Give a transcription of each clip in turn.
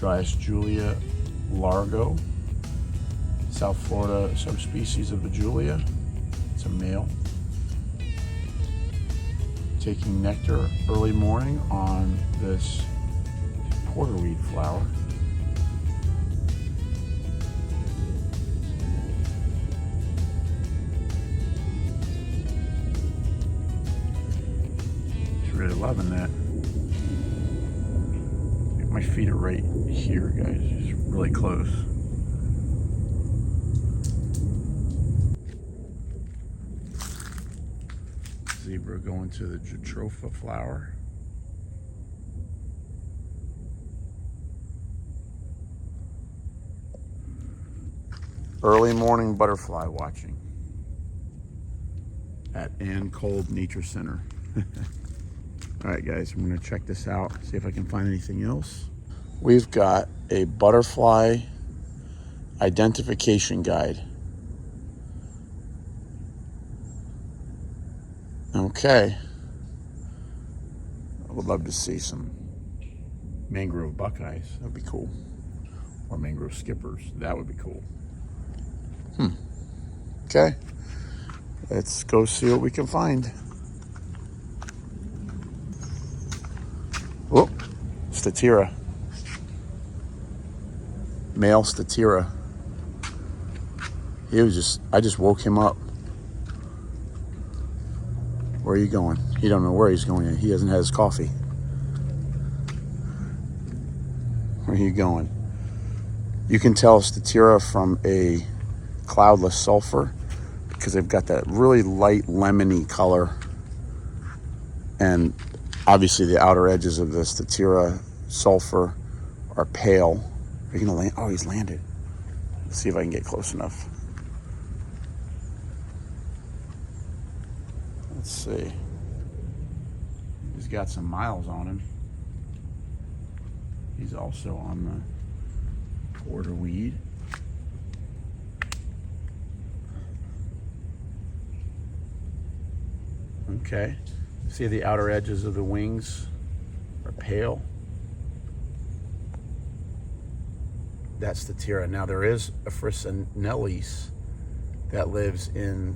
Dryas Julia Largo, South Florida subspecies of the Julia. It's a male. Taking nectar early morning on this porterweed flower. He's really loving that. My feet are right here, guys. It's really close. Zebra going to the Jatropha flower. Early morning butterfly watching at Anne Kolb Nature Center. All right, guys, I'm gonna check this out, see if I can find anything else. We've got a butterfly identification guide. Okay. I would love to see some mangrove buckeyes. That'd be cool. Or mangrove skippers. That would be cool. Okay. Let's go see what we can find. Oh, Statira. Male Statira. I just woke him up. Where are you going? He don't know where he's going yet. He hasn't had his coffee. Where are you going? You can tell Statira from a cloudless sulphur because they've got that really light lemony color. And obviously the outer edges of the Statira Sulphur are pale. Are you gonna land? Oh, he's landed. Let's see if I can get close enough. Let's see. He's got some miles on him. He's also on the porterweed. Okay. See the outer edges of the wings are pale. That's the Statira. Now there is a Fritillary that lives in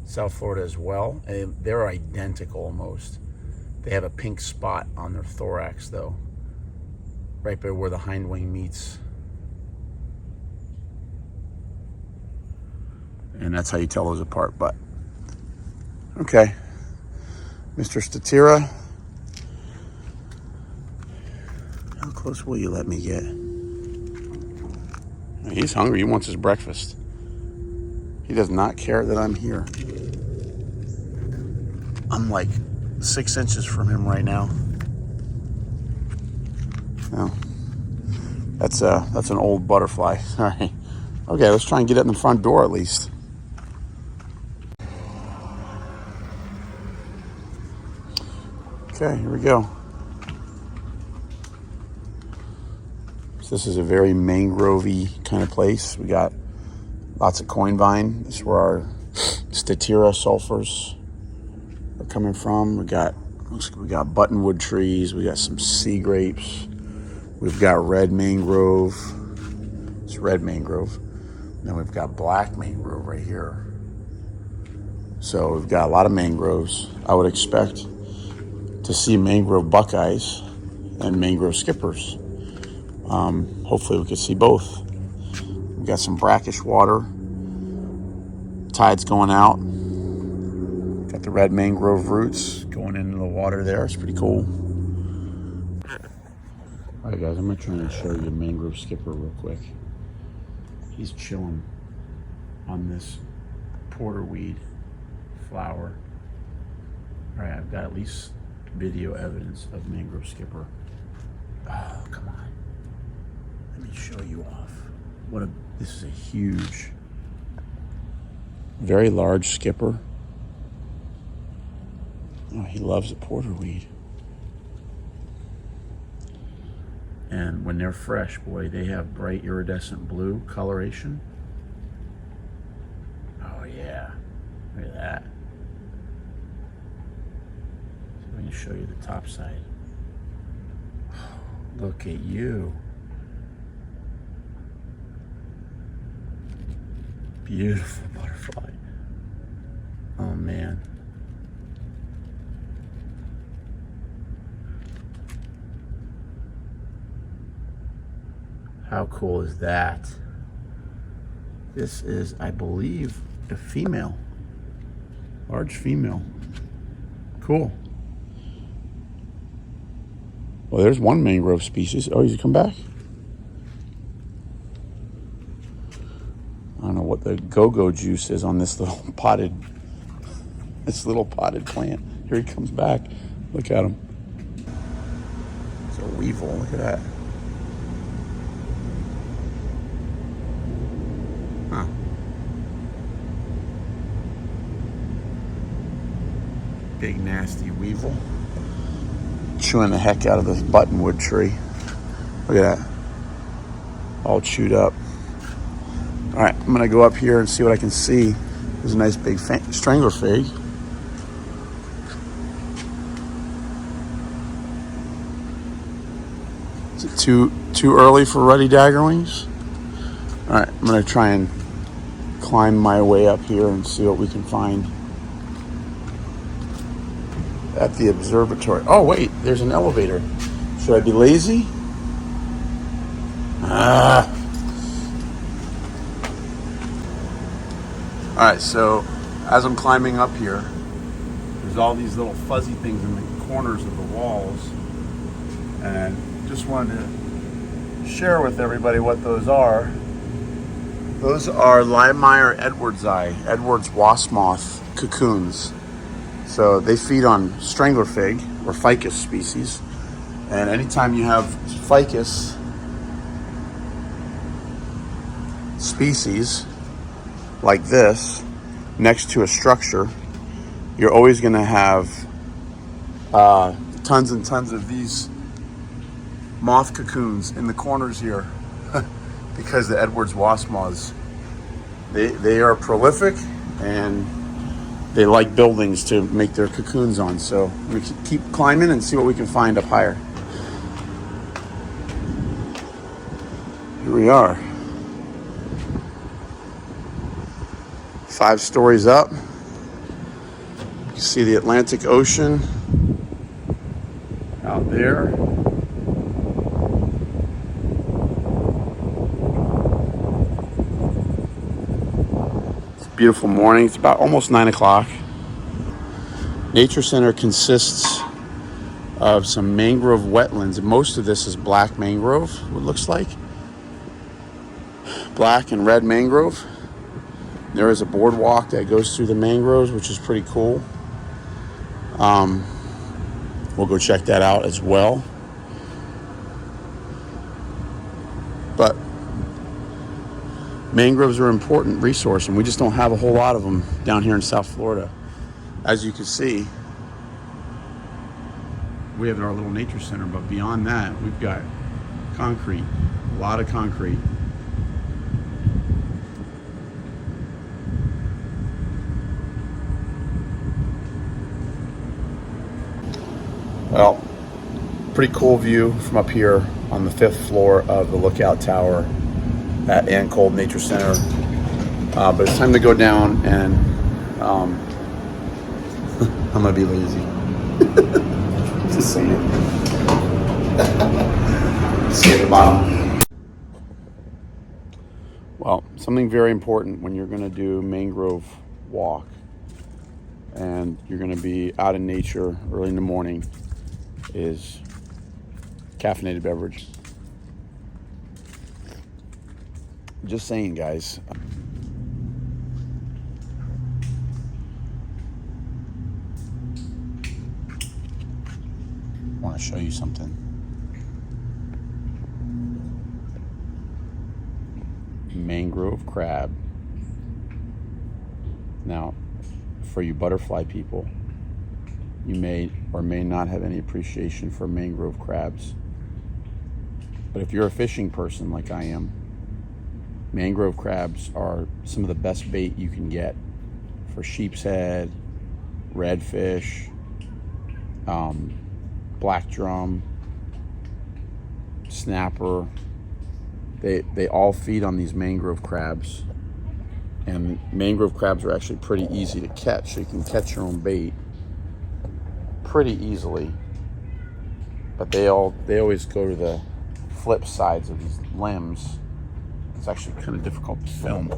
South Florida as well. And they're identical almost. They have a pink spot on their thorax though, right by where the hind wing meets. And that's how you tell those apart. But okay, Mr. Statira, how close will you let me get? He's hungry. He wants his breakfast. He does not care that I'm here. I'm like 6 inches from him right now. No, that's an old butterfly. All right. Okay, let's try and get it in the front door at least. Okay, here we go. So this is a very mangrove-y kind of place. We got lots of coin vine. This is where our Statira Sulphurs are coming from. We got buttonwood trees. We got some sea grapes. We've got red mangrove. It's red mangrove. Then we've got black mangrove right here. So we've got a lot of mangroves. I would expect to see mangrove buckeyes and mangrove skippers. Hopefully we could see both. We've got some brackish water. Tide's going out. Got the red mangrove roots going into the water there. It's pretty cool. All right, guys, I'm going to try and show you a mangrove skipper real quick. He's chilling on this porterweed flower. All right, I've got at least video evidence of mangrove skipper. Oh, come on. Let me show you off. This is a huge, very large skipper. Oh, he loves the porterweed. And when they're fresh, boy, they have bright iridescent blue coloration. Oh yeah, look at that. So let me show you the top side. Look at you. Beautiful butterfly. Oh man. How cool is that? This is, I believe, a female. Large female. Cool. Well, there's one mangrove species. Oh, he's come back? I don't know what the go-go juice is on this little potted plant. Here he comes back. Look at him. It's a weevil. Look at that. Huh. Big nasty weevil. Chewing the heck out of this buttonwood tree. Look at that. All chewed up. All right, I'm gonna go up here and see what I can see. There's a nice big strangler fig. Is it too early for ruddy daggerlings? All right, I'm gonna try and climb my way up here and see what we can find at the observatory. Oh wait, there's an elevator. Should I be lazy? All right, so as I'm climbing up here, there's all these little fuzzy things in the corners of the walls, and just wanted to share with everybody what those are. Those are Limeyer edwardsi, Edwards wasp moth cocoons. So they feed on strangler fig or ficus species, and anytime you have ficus species like this next to a structure, you're always going to have tons and tons of these moth cocoons in the corners here because the Edwards wasp moths, they are prolific and they like buildings to make their cocoons on. So we keep climbing and see what we can find up higher. Here we are. 5 stories up. You can see the Atlantic Ocean out there. It's a beautiful morning. It's about almost 9 o'clock. Nature Center consists of some mangrove wetlands. Most of this is black mangrove, what it looks like. Black and red mangrove. There is a boardwalk that goes through the mangroves, which is pretty cool. We'll go check that out as well. But mangroves are an important resource, and we just don't have a whole lot of them down here in South Florida. As you can see, we have our little nature center, but beyond that, we've got concrete, a lot of concrete. Well, pretty cool view from up here on the 5th floor of the lookout tower at Anne Kolb Nature Center. But it's time to go down, and I'm gonna be lazy. Just saying. See you at the bottom. Well, something very important when you're gonna do mangrove walk and you're gonna be out in nature early in the morning is caffeinated beverage. Just saying, guys. I want to show you something. Mangrove crab. Now, for you butterfly people, you may or may not have any appreciation for mangrove crabs. But if you're a fishing person like I am, mangrove crabs are some of the best bait you can get for sheep's head, redfish, black drum, snapper. They all feed on these mangrove crabs. And mangrove crabs are actually pretty easy to catch. So you can catch your own bait pretty easily. But they always go to the flip sides of these limbs. It's actually kind of difficult to film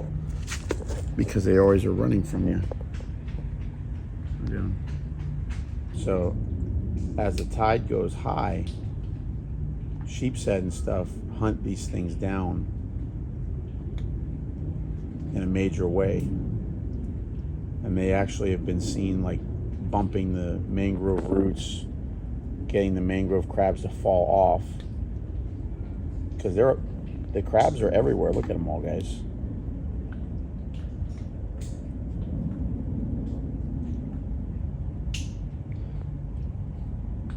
because they always are running from you. So as the tide goes high, sheepshead and stuff hunt these things down in a major way. And they actually have been seen like bumping the mangrove roots, getting the mangrove crabs to fall off. Because the crabs are everywhere. Look at them all, guys.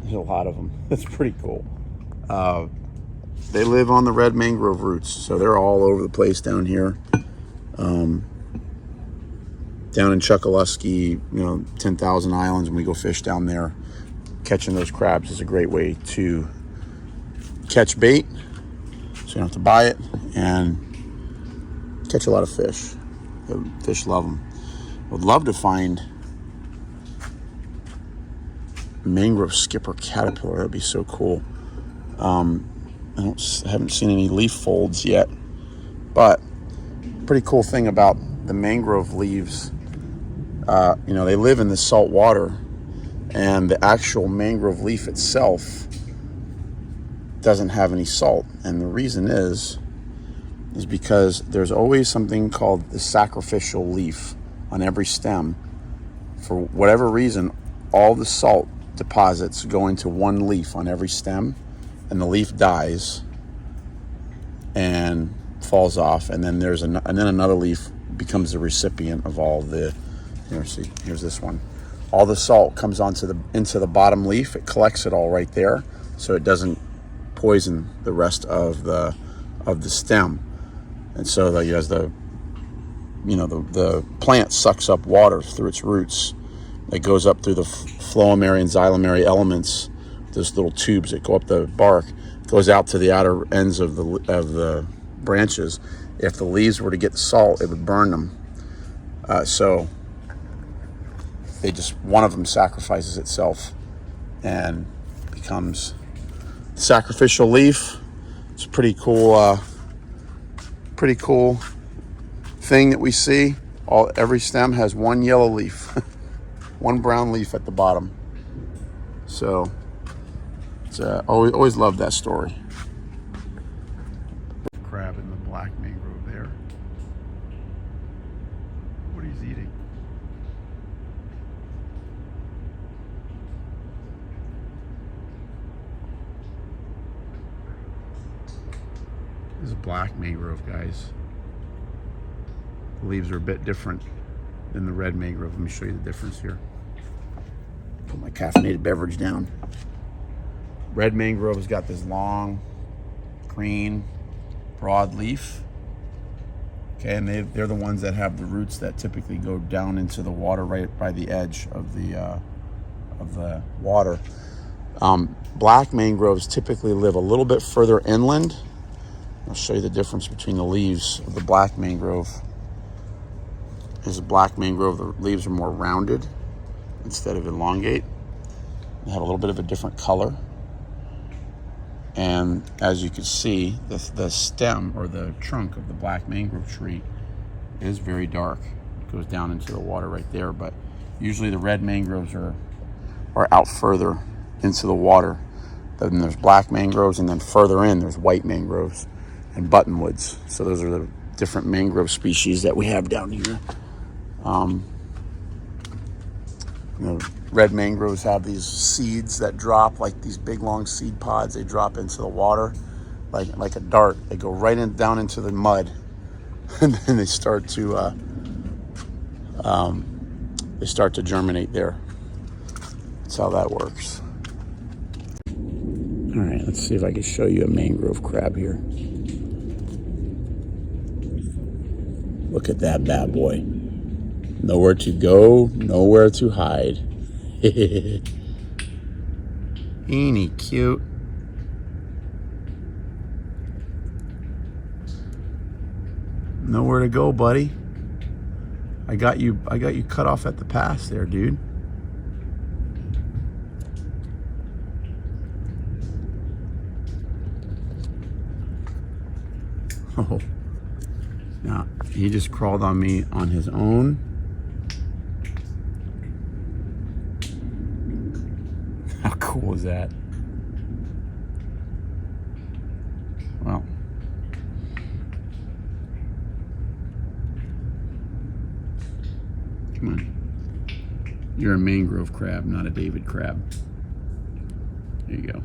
There's a lot of them. It's pretty cool. They live on the red mangrove roots, so they're all over the place down here. Down in Chukaluski, 10,000 Islands, when we go fish down there, catching those crabs is a great way to catch bait, so you don't have to buy it, and catch a lot of fish. The fish love them. Would love to find mangrove skipper caterpillar. That'd be so cool. I haven't seen any leaf folds yet, but pretty cool thing about the mangrove leaves, they live in the salt water, and the actual mangrove leaf itself doesn't have any salt. And the reason is because there's always something called the sacrificial leaf on every stem. For whatever reason, all the salt deposits go into one leaf on every stem, and the leaf dies and falls off, and then another leaf becomes the recipient of all the. Here's this one. All the salt comes into the bottom leaf. It collects it all right there, so it doesn't poison the rest of the stem. And so as the plant sucks up water through its roots, it goes up through the phloemary and xylomary elements, those little tubes that go up the bark, goes out to the outer ends of the branches. If the leaves were to get salt, it would burn them. So one of them sacrifices itself and becomes sacrificial leaf. It's a pretty cool thing that we see. Every stem has one yellow leaf, one brown leaf at the bottom. So it's always loved that story. Crab in the black mangrove there. What he's eating. This is black mangrove, guys. The leaves are a bit different than the red mangrove. Let me show you the difference here. Put my caffeinated beverage down. Red mangrove has got this long, green, broad leaf. Okay, and they're the ones that have the roots that typically go down into the water right by the edge of the water. Black mangroves typically live a little bit further inland. I'll show you the difference between the leaves of the black mangrove. As a black mangrove, the leaves are more rounded instead of elongate. They have a little bit of a different color. And as you can see, the stem or the trunk of the black mangrove tree is very dark. It goes down into the water right there, but usually the red mangroves are out further into the water. Then there's black mangroves, and then further in there's white mangroves and buttonwoods. So those are the different mangrove species that we have down here. Red mangroves have these seeds that drop, like these big long seed pods. They drop into the water like a dart. They go right down into the mud, and then they start to germinate there. That's how that works. All right, let's see if I can show you a mangrove crab here. Look at that bad boy. Nowhere to go, nowhere to hide. Ain't he cute? Nowhere to go, buddy. I got you cut off at the pass there, dude. Oh, now he just crawled on me on his own. How cool is that? Well, come on. You're a mangrove crab, not a David crab. There you go.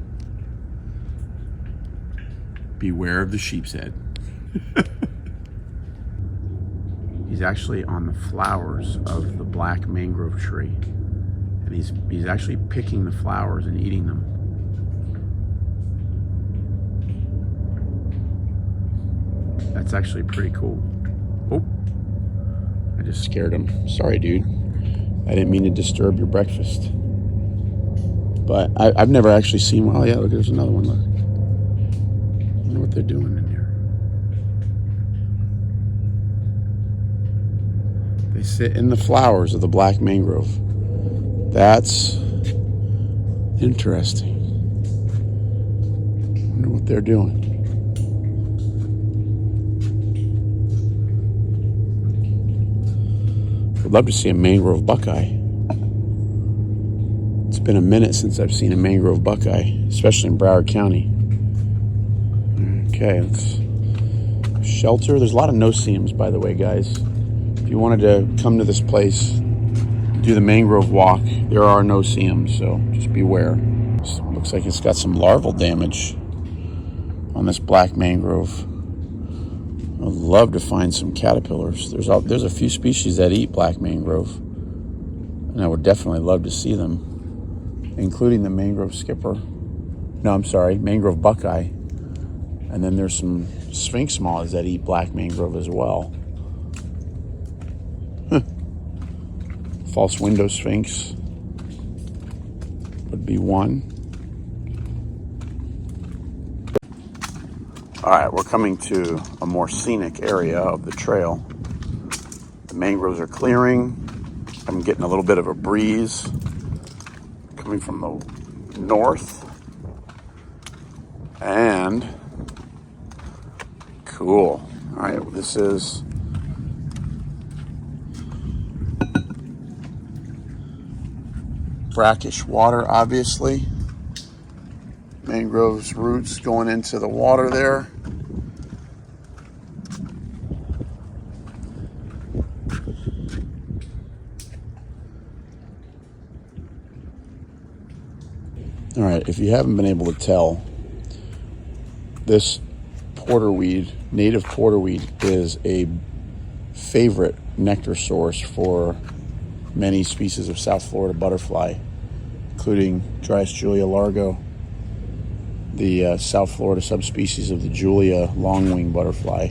Beware of the sheep's head. He's actually on the flowers of the black mangrove tree. And he's actually picking the flowers and eating them. That's actually pretty cool. Oh, I just scared him. Sorry, dude. I didn't mean to disturb your breakfast. But I've never actually seen one. Oh yeah, look, there's another one, look. I wonder what they're doing in there. They sit in the flowers of the black mangrove. That's interesting. I wonder what they're doing. I'd love to see a mangrove buckeye. It's been a minute since I've seen a mangrove buckeye, especially in Broward County. Okay, let's shelter. There's a lot of no-see-ums, by the way, guys. If you wanted to come to this place, do the mangrove walk, there are no-see-ums, so just beware. This looks like it's got some larval damage on this black mangrove. I'd love to find some caterpillars. There's a few species that eat black mangrove, and I would definitely love to see them, including the mangrove skipper. No, I'm sorry, mangrove buckeye. And then there's some sphinx moths that eat black mangrove as well. Huh. False window sphinx would be one. All right, we're coming to a more scenic area of the trail. The mangroves are clearing. I'm getting a little bit of a breeze coming from the north. And cool. All right, this is brackish water, obviously. Mangroves roots going into the water there. All right, if you haven't been able to tell, this porterweed, native porterweed, is a favorite nectar source for many species of South Florida butterfly, including Dryas Julia largo, the South Florida subspecies of the Julia longwing butterfly.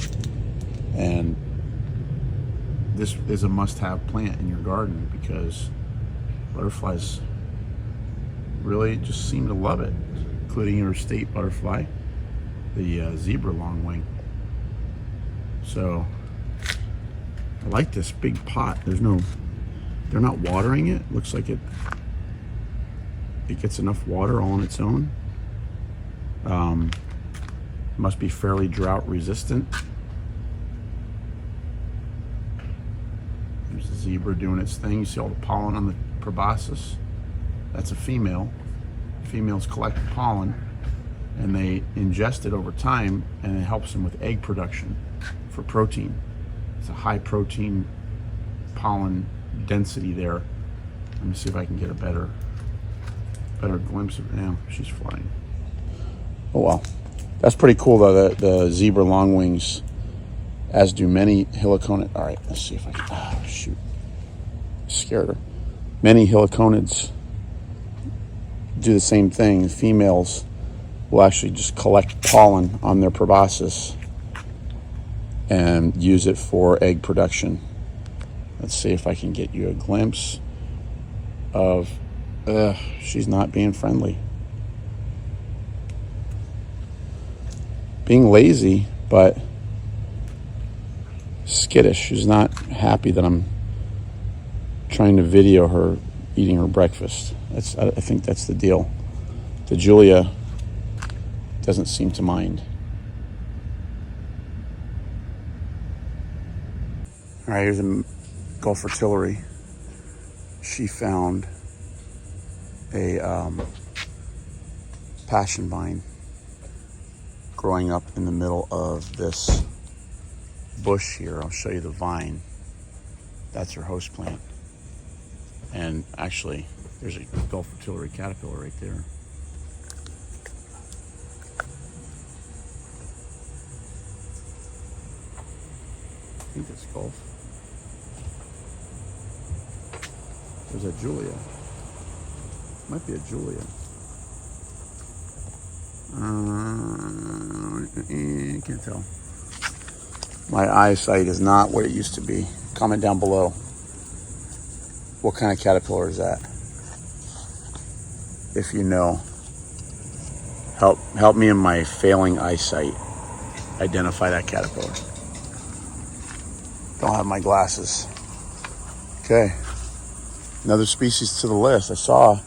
And this is a must-have plant in your garden because butterflies really just seem to love it, including your state butterfly, the zebra longwing. So I like this big pot. They're not watering it. Looks like it gets enough water all on its own. Must be fairly drought resistant. There's the zebra doing its thing. You see all the pollen on the proboscis. That's a female. Females collect pollen and they ingest it over time, and it helps them with egg production for protein. It's a high protein pollen density there. Let me see if I can get a better glimpse of it. Now she's flying. Oh well, that's pretty cool though. The zebra longwings, as do many heliconids. All right, let's see if I can. Oh shoot, scared her. Many heliconids do the same thing. The females will actually just collect pollen on their proboscis and use it for egg production. Let's see if I can get you a glimpse of, she's not being friendly. Being lazy, but skittish. She's not happy that I'm trying to video her eating her breakfast. I think that's the deal. The Julia doesn't seem to mind. All right, here's a Gulf Fritillary. She found a passion vine growing up in the middle of this bush here. I'll show you the vine. That's her host plant. And actually, there's a Gulf Fritillary caterpillar right there. I think that's Gulf. There's a Julia. Might be a Julia. Can't tell. My eyesight is not what it used to be. Comment down below. What kind of caterpillar is that? If you know, help me in my failing eyesight identify that caterpillar. Don't have my glasses. Okay. Another species to the list. I saw,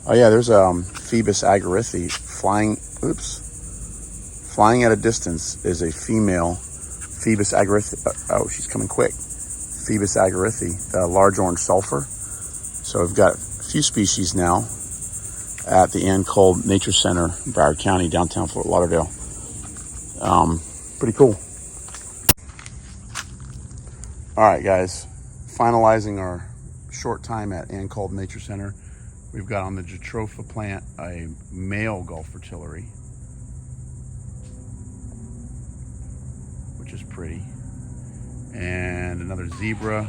oh yeah, there's Phoebus agarithe flying at a distance is a female Phoebus agarithe. Oh, she's coming quick. Phoebus agarithe, the large orange sulphur. So we've got a few species now at the Anne Kolb Nature Center in Broward County, downtown Fort Lauderdale. Pretty cool. All right, guys, finalizing our short time at Anne Kolb Nature Center. We've got on the Jatropha plant a male Gulf Fritillary, which is pretty, and another zebra.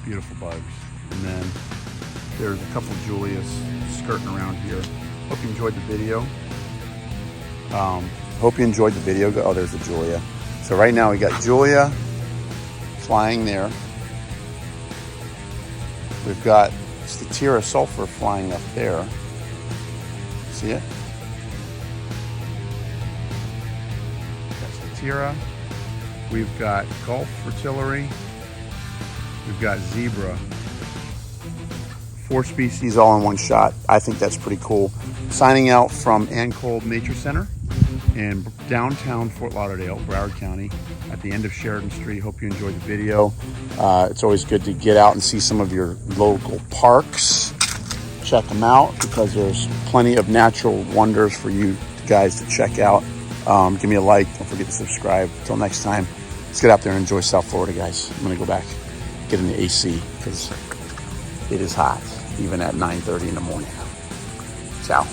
Beautiful bugs. And then there's a couple Julias skirting around here. Hope you enjoyed the video. Oh, there's the Julia. So right now we got Julia flying there. We've got Statira Sulphur flying up there. See it? That's Statira. We've got Gulf Fritillary. We've got zebra. 4 species all in one shot. I think that's pretty cool. Signing out from Anne Kolb Nature Center in downtown Fort Lauderdale, Broward County, at the end of Sheridan Street. Hope you enjoyed the video. It's always good to get out and see some of your local parks. Check them out because there's plenty of natural wonders for you guys to check out. Give me a like. Don't forget to subscribe. Until next time, let's get out there and enjoy South Florida, guys. I'm going to go back, get in the AC because it is hot, even at 9:30 in the morning. Ciao.